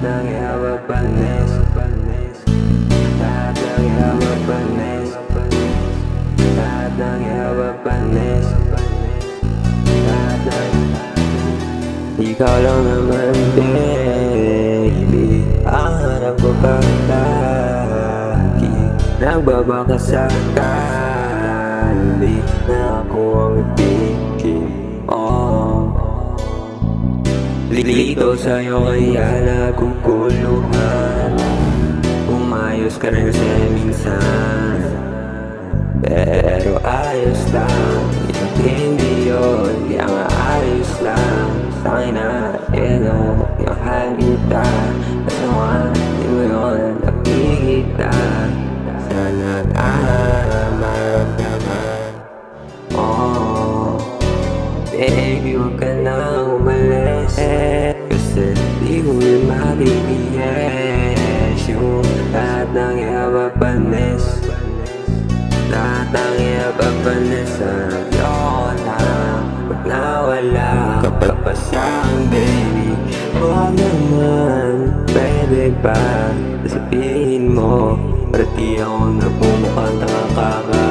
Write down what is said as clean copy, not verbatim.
ng ewapanes, lahat ng ewapanes, lahat ng ewapanes, lahat ng ikaw lang naman baby, ang harap ko palagi, nagbabaka sa kali na ako ang ipigil. Lito sa'yo kaya naguguluhan, umayos ka rin kasi minsan, pero ayos lang, hindi yun, kaya nga ayos lang. Sa'kin na, yung halita, kasawa, di mo yun nakikita. Sana maramdaman, baby, huwag ka na umalis, kasi di ko yun mabibigyan. Yung lahat ng ewapanes, lahat ng ewapanes, ayoko na pag nawala ka pa sa'kin baby. Huwag naman, pwede ba sabihin mo, para di ako nagmumukhang nakakaka